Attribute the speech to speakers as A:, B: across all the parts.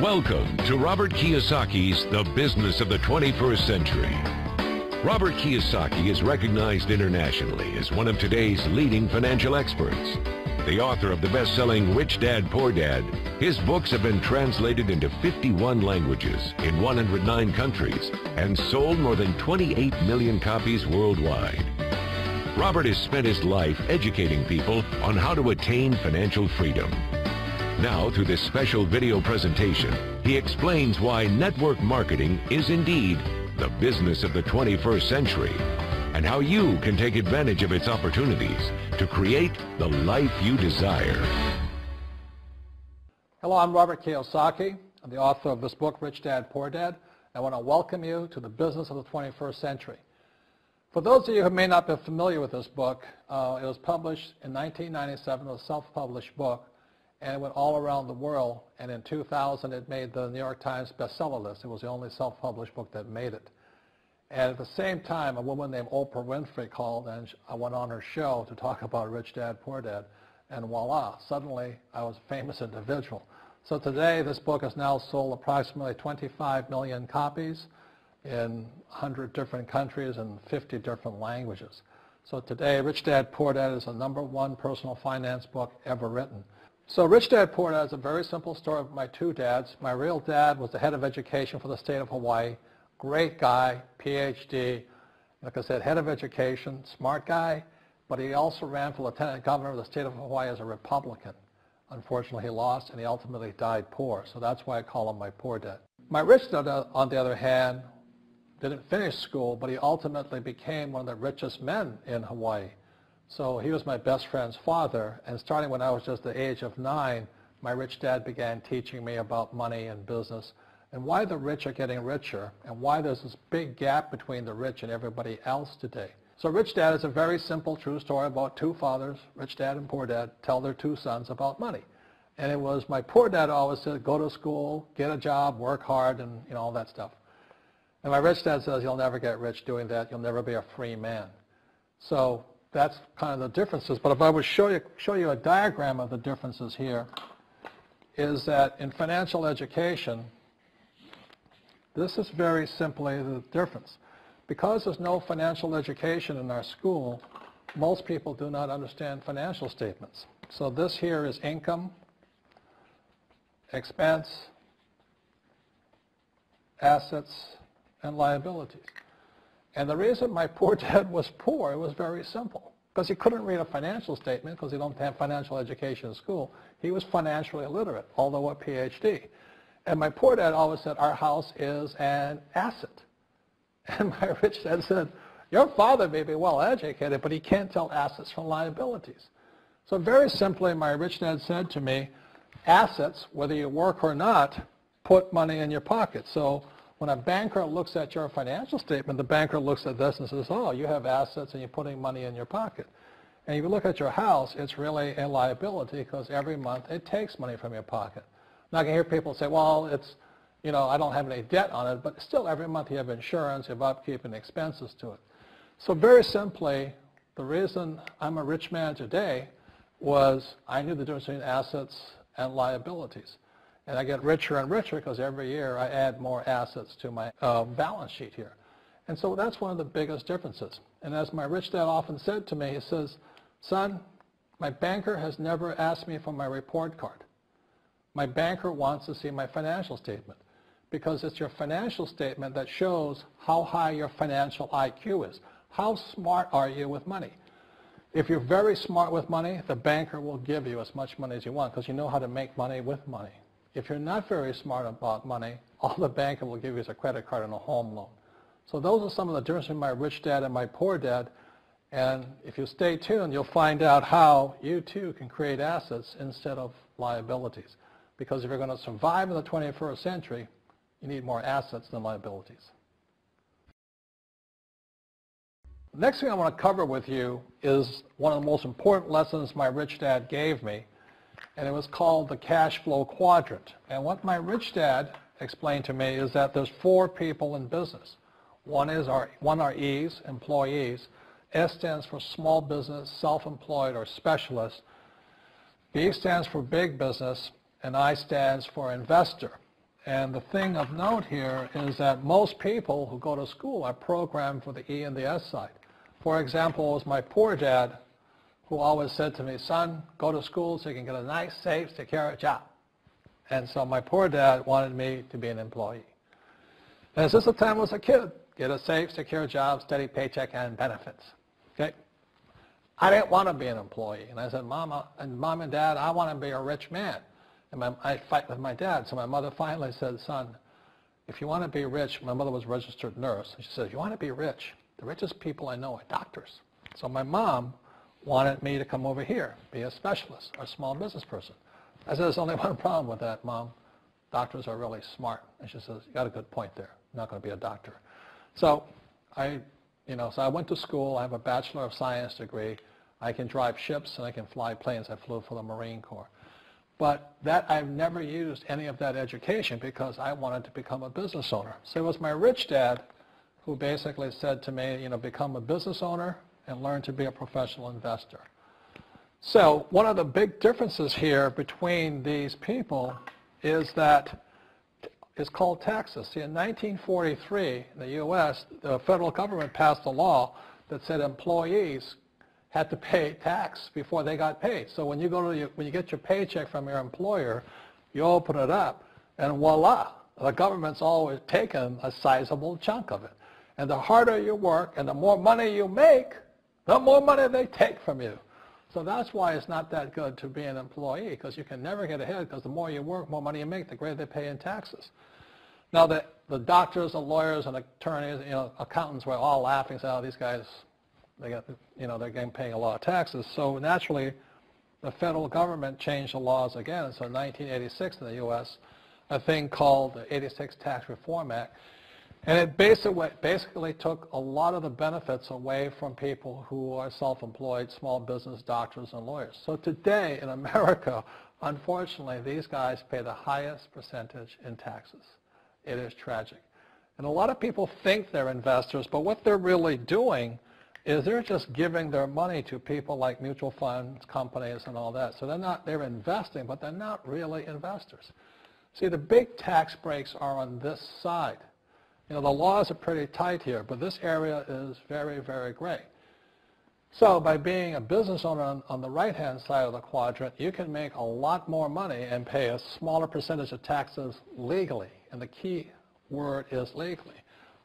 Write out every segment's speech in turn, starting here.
A: Welcome to Robert Kiyosaki's The Business of the 21st Century. Robert Kiyosaki is recognized internationally as one of today's leading financial experts. The author of the best-selling Rich Dad, Poor Dad, his books have been translated into 51 languages in 109 countries and sold more than 28 million copies worldwide. Robert has spent his life educating people on how to attain financial freedom. Now, through this special video presentation, he explains why network marketing is indeed the business of the 21st century and how you can take advantage of its opportunities to create the life you desire.
B: Hello, I'm Robert Kiyosaki. I'm the author of this book, Rich Dad, Poor Dad. I want to welcome you to the business of the 21st century. For those of you who may not be familiar with this book, it was published in 1997, it was a self-published book, and it went all around the world, and in 2000 it made the New York Times bestseller list. It was the only self-published book that made it. And at the same time, a woman named Oprah Winfrey called, and I went on her show to talk about Rich Dad, Poor Dad, and voila, suddenly I was a famous individual. So today this book has now sold approximately 25 million copies in 100 different countries and 50 different languages. So today, Rich Dad, Poor Dad is the #1 personal finance book ever written. So Rich Dad, Poor Dad is a very simple story of my two dads. My real dad was the head of education for the state of Hawaii. Great guy, PhD, like I said, head of education, smart guy, but he also ran for lieutenant governor of the state of Hawaii as a Republican. Unfortunately, he lost, and he ultimately died poor, so that's why I call him my poor dad. My rich dad, on the other hand, didn't finish school, but he ultimately became one of the richest men in Hawaii. So he was my best friend's father, and starting when I was just the age of 9, my rich dad began teaching me about money and business and why the rich are getting richer and why there's this big gap between the rich and everybody else today. So Rich Dad is a very simple, true story about two fathers, Rich Dad and Poor Dad, tell their two sons about money. And it was my poor dad always said, go to school, get a job, work hard, and all that stuff. And my rich dad says, you'll never get rich doing that. You'll never be a free man. So that's kind of the differences. But if I would show you a diagram of the differences here, is that in financial education, this is very simply the difference. Because there's no financial education in our school, most people do not understand financial statements. So this here is income, expense, assets, and liabilities. And the reason my poor dad was poor, it was very simple. Because he couldn't read a financial statement because he don't have financial education in school. He was financially illiterate, although a PhD. And my poor dad always said, our house is an asset. And my rich dad said, your father may be well educated, but he can't tell assets from liabilities. So very simply, my rich dad said to me, assets, whether you work or not, put money in your pocket. So when a banker looks at your financial statement, the banker looks at this and says, oh, you have assets and you're putting money in your pocket. And if you look at your house, it's really a liability because every month it takes money from your pocket. Now I can hear people say, well, it's, I don't have any debt on it, but still every month you have insurance, you have upkeep and expenses to it. So very simply, the reason I'm a rich man today was I knew the difference between assets and liabilities. And I get richer and richer because every year I add more assets to my balance sheet here. And so that's one of the biggest differences. And as my rich dad often said to me, he says, son, my banker has never asked me for my report card. My banker wants to see my financial statement because it's your financial statement that shows how high your financial IQ is. How smart are you with money? If you're very smart with money, the banker will give you as much money as you want because you know how to make money with money. If you're not very smart about money, all the banker will give you is a credit card and a home loan. So those are some of the differences between my rich dad and my poor dad. And if you stay tuned, you'll find out how you too can create assets instead of liabilities. Because if you're going to survive in the 21st century, you need more assets than liabilities. The next thing I want to cover with you is one of the most important lessons my rich dad gave me, and it was called the cash flow quadrant. And what my rich dad explained to me is that there's 4 people in business. One are E's, employees. S stands for small business, self-employed, or specialist. B stands for big business, and I stands for investor. And the thing of note here is that most people who go to school are programmed for the E and the S side. For example, it was my poor dad who always said to me, son, go to school so you can get a nice, safe, secure job. And so my poor dad wanted me to be an employee. And since the time I was a kid, get a safe, secure job, steady paycheck, and benefits. Okay? I didn't want to be an employee. And I said, Mom and Dad, I want to be a rich man. And I fight with my dad. So my mother finally said, son, if you want to be rich, my mother was a registered nurse. And she said, if you want to be rich, the richest people I know are doctors. So my mom wanted me to come over here, be a specialist or a small business person. I said, there's only one problem with that, Mom. Doctors are really smart. And she says, you got a good point there. I'm not going to be a doctor. So I went to school. I have a Bachelor of Science degree. I can drive ships and I can fly planes. I flew for the Marine Corps. But I've never used any of that education because I wanted to become a business owner. So it was my rich dad who basically said to me, become a business owner and learn to be a professional investor. So one of the big differences here between these people is that it's called taxes. See, in 1943, in the U.S., the federal government passed a law that said employees had to pay tax before they got paid. So when you get your paycheck from your employer, you open it up, and voila, the government's always taken a sizable chunk of it. And the harder you work and the more money you make, the more money they take from you. So that's why it's not that good to be an employee, because you can never get ahead, because the more you work, more money you make, the greater they pay in taxes. Now, the doctors and lawyers and attorneys, accountants were all laughing, saying, oh, these guys, they're getting paying a lot of taxes. So naturally, the federal government changed the laws again. And so in 1986 in the U.S., a thing called the 86 Tax Reform Act, and it basically took a lot of the benefits away from people who are self-employed, small business, doctors, and lawyers. So today in America, unfortunately, these guys pay the highest percentage in taxes. It is tragic. And a lot of people think they're investors, but what they're really doing is they're just giving their money to people like mutual funds, companies, and all that. So they're investing, but they're not really investors. See, the big tax breaks are on this side. The laws are pretty tight here, but this area is very, very gray. So by being a business owner on the right-hand side of the quadrant, you can make a lot more money and pay a smaller percentage of taxes legally. And the key word is legally.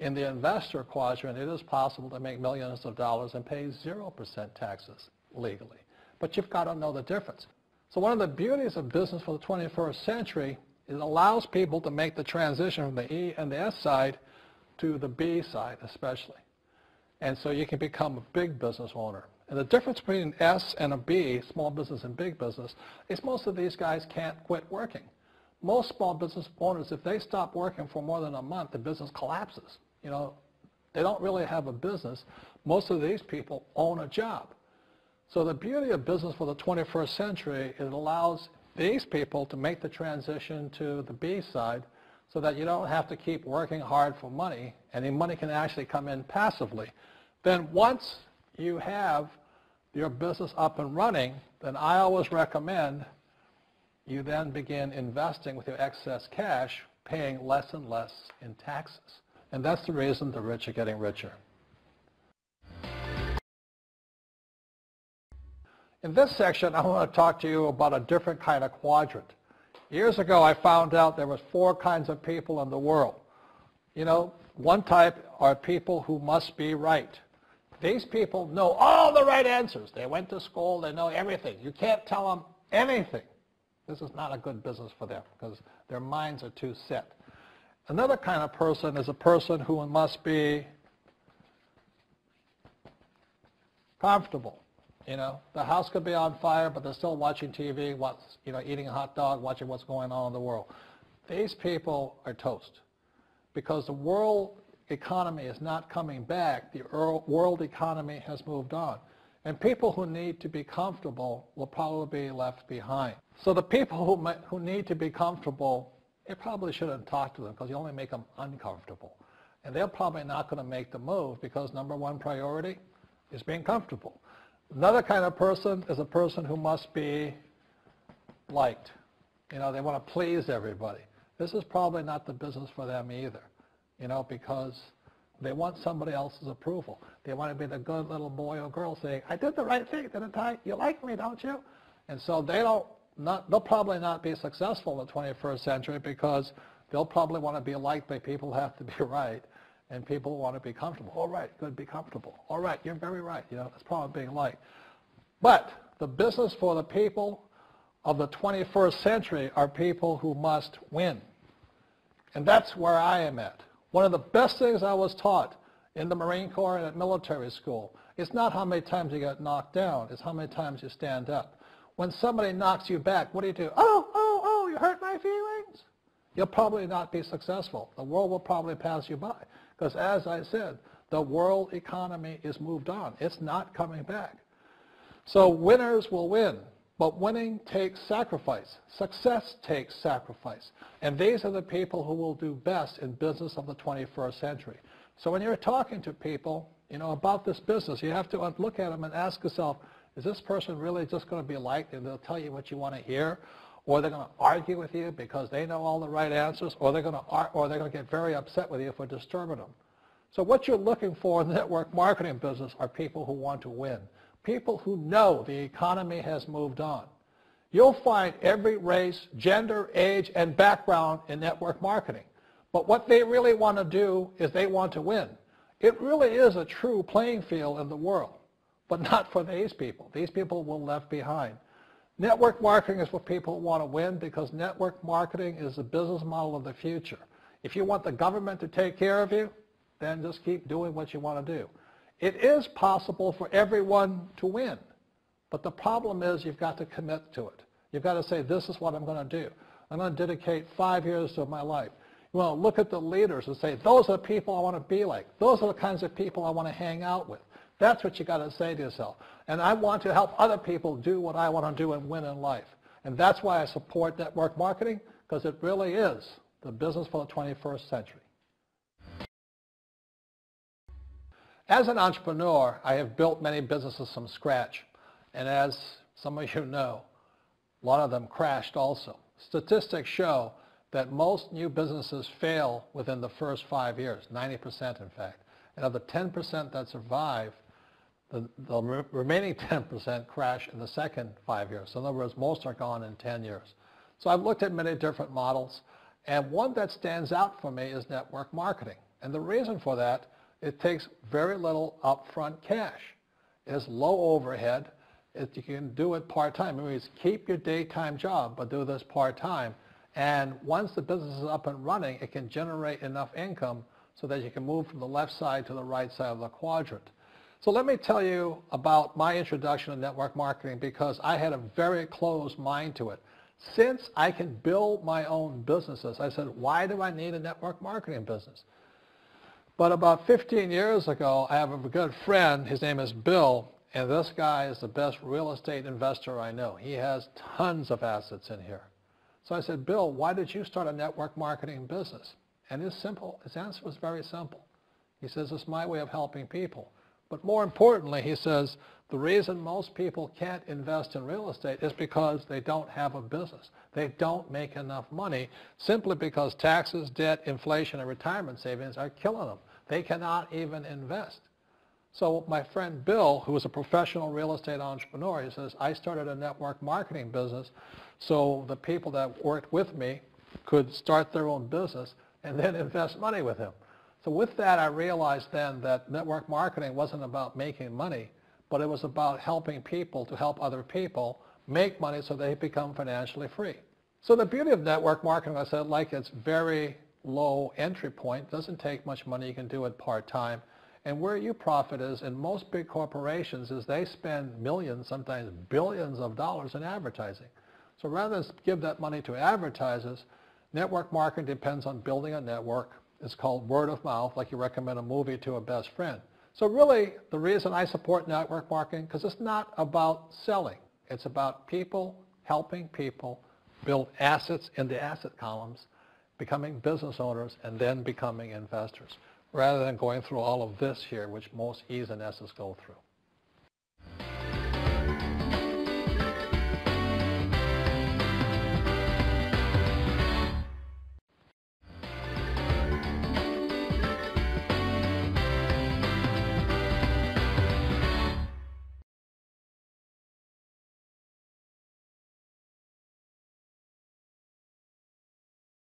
B: In the investor quadrant, it is possible to make millions of dollars and pay 0% taxes legally. But you've got to know the difference. So one of the beauties of business for the 21st century is it allows people to make the transition from the E and the S side to the B side especially. And so you can become a big business owner. And the difference between an S and a B, small business and big business, is most of these guys can't quit working. Most small business owners, if they stop working for more than a month, the business collapses. They don't really have a business. Most of these people own a job. So the beauty of business for the 21st century is it allows these people to make the transition to the B side so that you don't have to keep working hard for money, and the money can actually come in passively. Then once you have your business up and running, then I always recommend you then begin investing with your excess cash, paying less and less in taxes. And that's the reason the rich are getting richer. In this section, I want to talk to you about a different kind of quadrant. Years ago, I found out there was 4 kinds of people in the world. One type are people who must be right. These people know all the right answers. They went to school. They know everything. You can't tell them anything. This is not a good business for them because their minds are too set. Another kind of person is a person who must be comfortable. The house could be on fire, but they're still watching TV, eating a hot dog, watching what's going on in the world. These people are toast because the world economy is not coming back. The world economy has moved on. And people who need to be comfortable will probably be left behind. So the people who need to be comfortable, you probably shouldn't talk to them because you only make them uncomfortable. And they're probably not going to make the move because number one priority is being comfortable. Another kind of person is a person who must be liked. They want to please everybody. this is probably not the business for them either, because they want somebody else's approval. They want to be the good little boy or girl saying, I did the right thing, didn't I? You like me, don't you? And so they'll probably not be successful in the 21st century because they'll probably want to be liked by people who have to be right, and people want to be comfortable. All right, good, be comfortable. All right, you're very right. That's probably being liked. But the business for the people of the 21st century are people who must win. And that's where I am at. One of the best things I was taught in the Marine Corps and at military school is not how many times you get knocked down, it's how many times you stand up. When somebody knocks you back, what do? Oh, you hurt my feelings. You'll probably not be successful. The world will probably pass you by. Because as I said, the world economy is moved on. It's not coming back. So winners will win. But winning takes sacrifice. Success takes sacrifice. And these are the people who will do best in business of the 21st century. So when you're talking to people, about this business, you have to look at them and ask yourself, is this person really just going to be liked and they'll tell you what you want to hear? Or they're going to argue with you because they know all the right answers? Or they're going to get very upset with you for disturbing them? So what you're looking for in the network marketing business are people who want to win. People who know the economy has moved on. You'll find every race, gender, age, and background in network marketing. But what they really want to do is they want to win. It really is a true playing field in the world, but not for these people. These people will be left behind. Network marketing is for people who want to win because network marketing is the business model of the future. If you want the government to take care of you, then just keep doing what you want to do. It is possible for everyone to win, but the problem is you've got to commit to it. You've got to say, this is what I'm going to do. I'm going to dedicate 5 years of my life. You want to look at the leaders and say, those are the people I want to be like. Those are the kinds of people I want to hang out with. That's what you got to say to yourself. And I want to help other people do what I want to do and win in life. And that's why I support network marketing, because it really is the business for the 21st century. As an entrepreneur, I have built many businesses from scratch. And as some of you know, a lot of them crashed also. Statistics show that most new businesses fail within the first 5 years, 90% in fact. And of the 10% that survive, the remaining 10% crash in the second 5 years. So in other words, most are gone in 10 years. So I've looked at many different models, and one that stands out for me is network marketing. And the reason for that, it takes very little upfront cash. It's low overhead. You can do it part-time. It means keep your daytime job, but do this part-time. And once the business is up and running, it can generate enough income so that you can move from the left side to the right side of the quadrant. So let me tell you about my introduction to network marketing, because I had a very closed mind to it. Since I can build my own businesses, I said, why do I need a network marketing business? But about 15 years ago, I have a good friend. His name is Bill, and this guy is the best real estate investor I know. He has tons of assets in here. So I said, Bill, why did you start a network marketing business? And his answer was very simple. He says, it's my way of helping people. But more importantly, he says, the reason most people can't invest in real estate is because they don't have a business. They don't make enough money simply because taxes, debt, inflation, and retirement savings are killing them. They cannot even invest. So my friend Bill, who is a professional real estate entrepreneur, he says, I started a network marketing business so the people that worked with me could start their own business and then invest money with him. So with that, I realized then that network marketing wasn't about making money, but it was about helping people to help other people make money so they become financially free. So the beauty of network marketing, I said, like it's very low entry point, doesn't take much money, you can do it part-time. And where you profit is in most big corporations is they spend millions, sometimes billions of dollars in advertising. So rather than give that money to advertisers, network marketing depends on building a network. It's called word of mouth, like you recommend a movie to a best friend. So really, the reason I support network marketing, because it's not about selling. It's about people helping people build assets in the asset columns, becoming business owners, and then becoming investors, rather than going through all of this here, which most E's and S's go through.